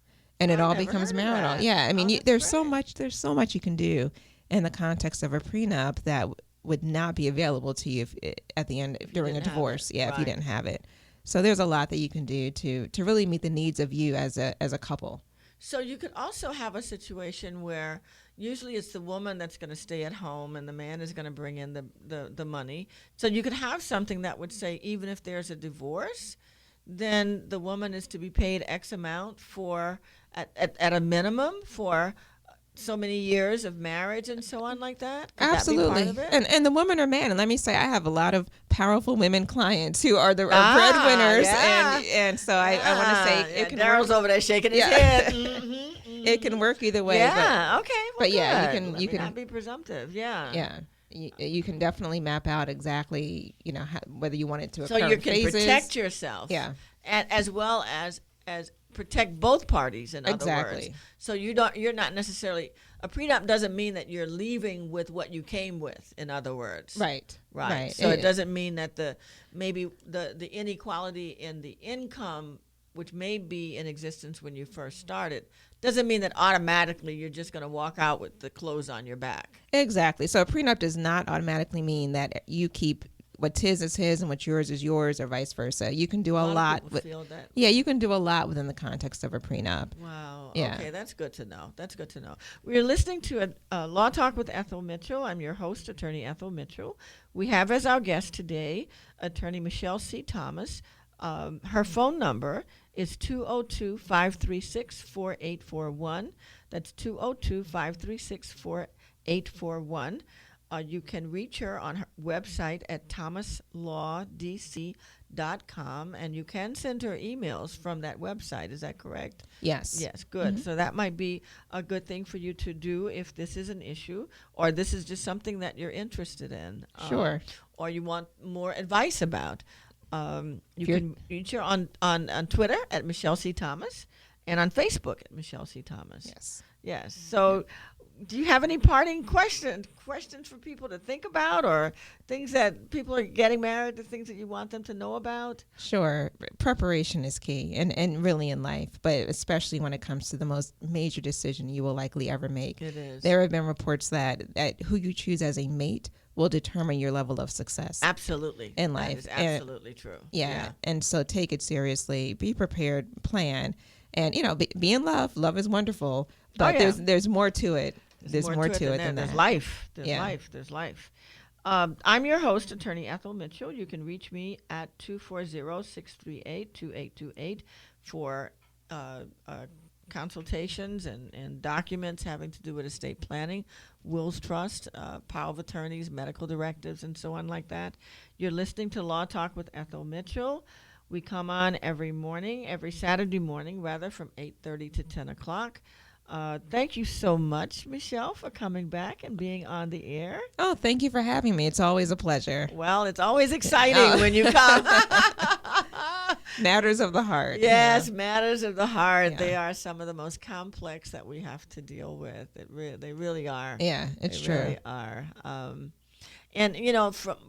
and it all becomes marital. Yeah, I mean, there's so much you can do in the context of a prenup that would not be available to you at the end during a divorce. If you didn't have it. So there's a lot that you can do to really meet the needs of you as a couple. So you could also have a situation where usually it's the woman that's going to stay at home and the man is going to bring in the money. So you could have something that would say even if there's a divorce, then the woman is to be paid X amount for at a minimum for so many years of marriage and so on like that? Could Absolutely. that be part of it? And the woman or man, and let me say, I have a lot of powerful women clients who are the breadwinners. And so I want to say it can Daryl's over there shaking his head. It can work either way. Yeah, okay. Well, but yeah, you can not be presumptive. Yeah. Yeah. You can definitely map out exactly, whether you want it to occur so you in can phases. Protect yourself. Yeah. As well as protect both parties, in other words. So you're not necessarily, a prenup doesn't mean that you're leaving with what you came with, in other words. Right. So it doesn't mean that the inequality in the income, which may be in existence when you first started, doesn't mean that automatically you're just going to walk out with the clothes on your back. Exactly. So a prenup does not automatically mean that you keep what's his is his and what's yours is yours, or vice versa. You can do a lot. You can do a lot within the context of a prenup. Wow. Yeah. Okay, that's good to know. We're listening to a Law Talk with Ethel Mitchell. I'm your host, Attorney Ethel Mitchell. We have as our guest today Attorney Michelle C. Thomas. Her phone number is 202-536-4841. That's 202-536-4841. 841. You can reach her on her website at thomaslawdc.com, and you can send her emails from that website. Is that correct? Yes. Yes, good. So that might be a good thing for you to do if this is an issue, or this is just something that you're interested in. Sure. Or you want more advice about. You can reach her on Twitter at Michelle C. Thomas and on Facebook at Michelle C. Thomas. Yes. Yes. So do you have any parting questions for people to think about, or things that people are getting married, the things that you want them to know about? Sure. Preparation is key, and really in life, but especially when it comes to the most major decision you will likely ever make. It is. There have been reports that who you choose as a mate will determine your level of success. Absolutely. In life. That is absolutely true. Yeah. And so take it seriously. Be prepared. Plan. And, be in love. Love is wonderful. But there's more to it. There's more to it than that. There's life. There's life. I'm your host, Attorney Ethel Mitchell. You can reach me at 240-638-2828 for consultations and documents having to do with estate planning, wills, trust, power of attorneys, medical directives, and so on like that. You're listening to Law Talk with Ethel Mitchell. We come on every Saturday morning, from 8:30 to 10 o'clock. Thank you so much, Michelle, for coming back and being on the air. Oh, thank you for having me. It's always a pleasure. Well, it's always exciting when you come. Matters of the heart. Yes, matters of the heart. Yeah. They are some of the most complex that we have to deal with. They really are. Yeah, it's true. They really are. And,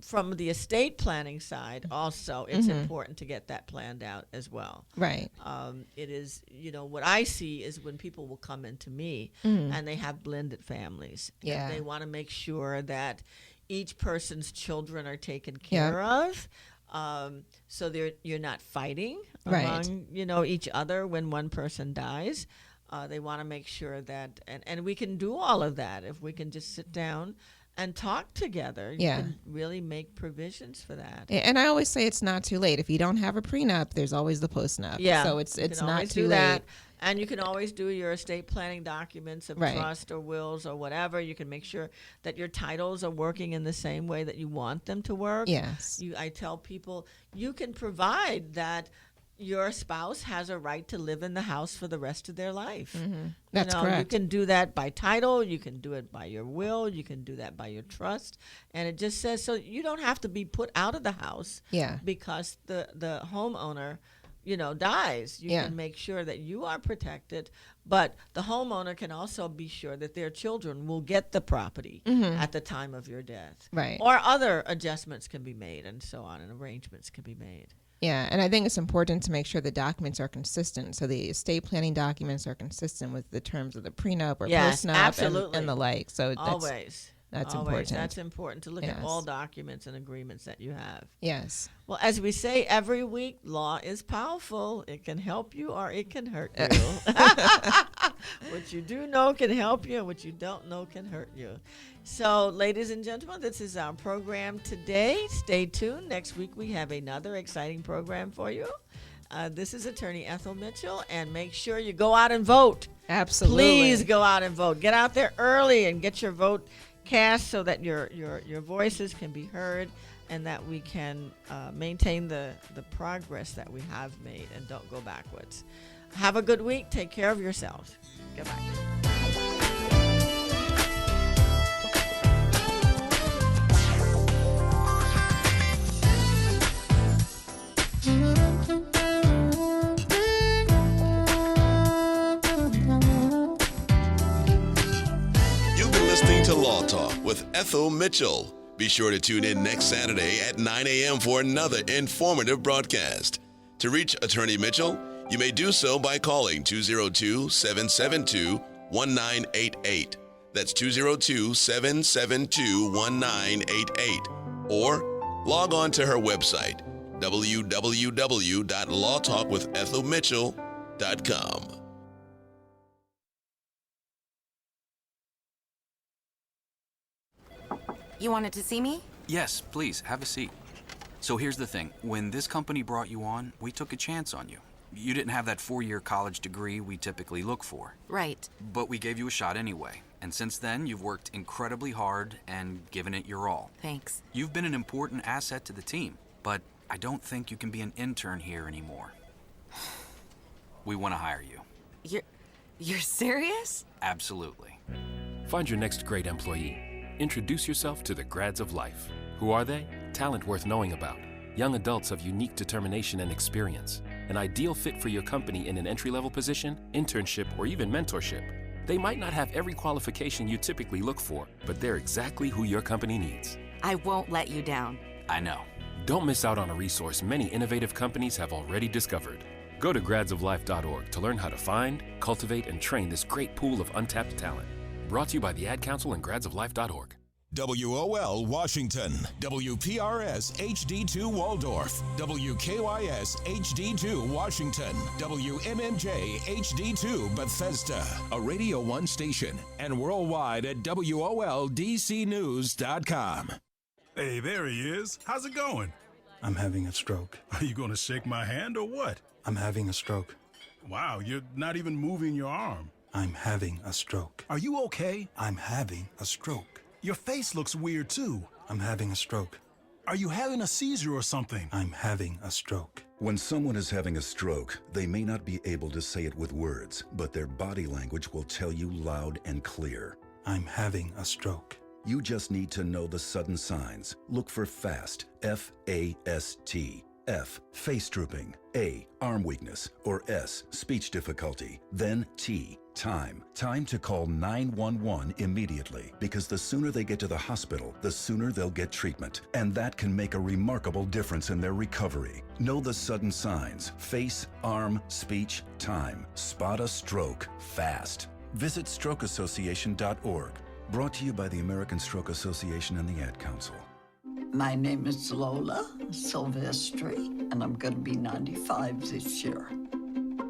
from the estate planning side also, it's important to get that planned out as well. Right. It is, what I see is when people will come into me and they have blended families. Yeah. And they want to make sure that each person's children are taken care of. So you're not fighting among, each other when one person dies. They want to make sure that, and we can do all of that if we can just sit down and talk together. You can really make provisions for that. And I always say it's not too late. If you don't have a prenup, there's always the postnup. Yeah. So it's not too late. That. And you can always do your estate planning documents of trust or wills or whatever. You can make sure that your titles are working in the same way that you want them to work. Yes. I tell people you can provide that your spouse has a right to live in the house for the rest of their life. That's correct. You can do that by title. You can do it by your will. You can do that by your trust. And it just says so you don't have to be put out of the house because the homeowner, dies. You can make sure that you are protected, but the homeowner can also be sure that their children will get the property at the time of your death. Right. Or other adjustments can be made and so on, and arrangements can be made. Yeah, and I think it's important to make sure the documents are consistent. So the estate planning documents are consistent with the terms of the prenup or postnup and the like. So that's important. That's important to look at all documents and agreements that you have. Yes. Well, as we say every week, law is powerful. It can help you or it can hurt you. What you do know can help you, and what you don't know can hurt you. So, ladies and gentlemen, this is our program today. Stay tuned. Next week, we have another exciting program for you. This is Attorney Ethel Mitchell, and make sure you go out and vote. Absolutely. Please go out and vote. Get out there early and get your vote cast so that your voices can be heard and that we can maintain the progress that we have made and don't go backwards. Have a good week. Take care of yourselves. Goodbye. You've been listening to Law Talk with Ethel Mitchell. Be sure to tune in next Saturday at 9 a.m. for another informative broadcast. To reach Attorney Mitchell, you may do so by calling 202-772-1988. That's 202-772-1988. Or log on to her website, www.lawtalkwithethelmitchell.com. You wanted to see me? Yes, please, have a seat. So here's the thing. When this company brought you on, we took a chance on you. You didn't have that 4-year college degree we typically look for. Right. But we gave you a shot anyway. And since then, you've worked incredibly hard and given it your all. Thanks. You've been an important asset to the team, but I don't think you can be an intern here anymore. We want to hire you. You're serious? Absolutely. Find your next great employee. Introduce yourself to the grads of life. Who are they? Talent worth knowing about. Young adults of unique determination and experience. An ideal fit for your company in an entry-level position, internship, or even mentorship. They might not have every qualification you typically look for, but they're exactly who your company needs. I won't let you down. I know. Don't miss out on a resource many innovative companies have already discovered. Go to gradsoflife.org to learn how to find, cultivate, and train this great pool of untapped talent. Brought to you by the Ad Council and gradsoflife.org. WOL Washington, WPRS HD2 Waldorf, WKYS HD2 Washington, WMMJ HD2 Bethesda, a Radio 1 station, and worldwide at WOLDCnews.com. Hey, there he is. How's it going? I'm having a stroke. Are you going to shake my hand or what? I'm having a stroke. Wow, you're not even moving your arm. I'm having a stroke. Are you okay? I'm having a stroke. Your face looks weird, too. I'm having a stroke. Are you having a seizure or something? I'm having a stroke. When someone is having a stroke, they may not be able to say it with words, but their body language will tell you loud and clear. I'm having a stroke. You just need to know the sudden signs. Look for FAST, F-A-S-T. F, face drooping. A, arm weakness. Or S, speech difficulty. Then T, time. Time to call 911 immediately, because the sooner they get to the hospital, the sooner they'll get treatment. And that can make a remarkable difference in their recovery. Know the sudden signs. Face, arm, speech, time. Spot a stroke fast. Visit strokeassociation.org. Brought to you by the American Stroke Association and the Ad Council. My name is Lola Silvestri, and I'm going to be 95 this year.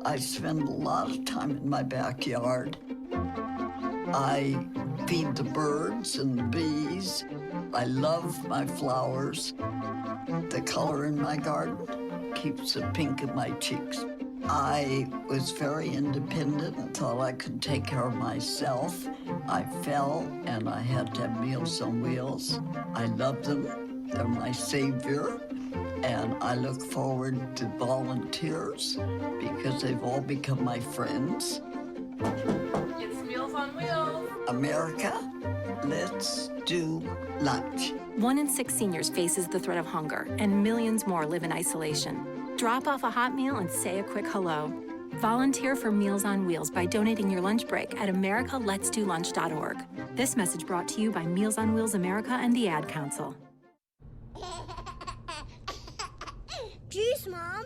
I spend a lot of time in my backyard. I feed the birds and the bees. I love my flowers. The color in my garden keeps the pink in my cheeks. I was very independent and thought I could take care of myself. I fell and I had to have Meals on Wheels. I love them. They're my savior. And I look forward to volunteers because they've all become my friends. It's Meals on Wheels. America, let's do lunch. 1 in 6 seniors faces the threat of hunger, and millions more live in isolation. Drop off a hot meal and say a quick hello. Volunteer for Meals on Wheels by donating your lunch break at americaletsdolunch.org. This message brought to you by Meals on Wheels America and the Ad Council. Juice, Mom.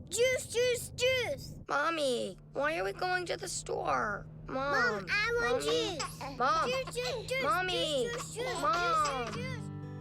Juice, juice, juice. Mommy, why are we going to the store? Mom, I want juice. Mom, juice, juice, juice. Mommy, juice, juice, Mom. Juice, juice, juice.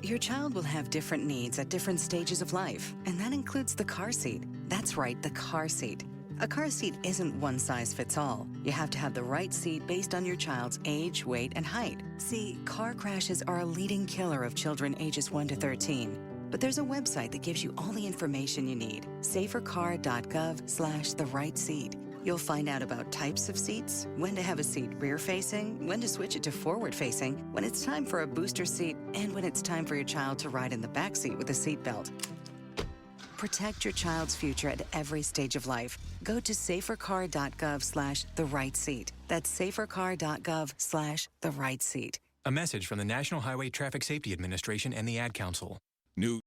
Your child will have different needs at different stages of life, and that includes the car seat. That's right, the car seat. A car seat isn't one size fits all. You have to have the right seat based on your child's age, weight, and height. See, car crashes are a leading killer of children ages 1 to 13. But there's a website that gives you all the information you need. safercar.gov/the-right-seat. You'll find out about types of seats, when to have a seat rear-facing, when to switch it to forward-facing, when it's time for a booster seat, and when it's time for your child to ride in the back seat with a seatbelt. Protect your child's future at every stage of life. Go to safercar.gov/the-right-seat. That's safercar.gov/the-right-seat. A message from the National Highway Traffic Safety Administration and the Ad Council. New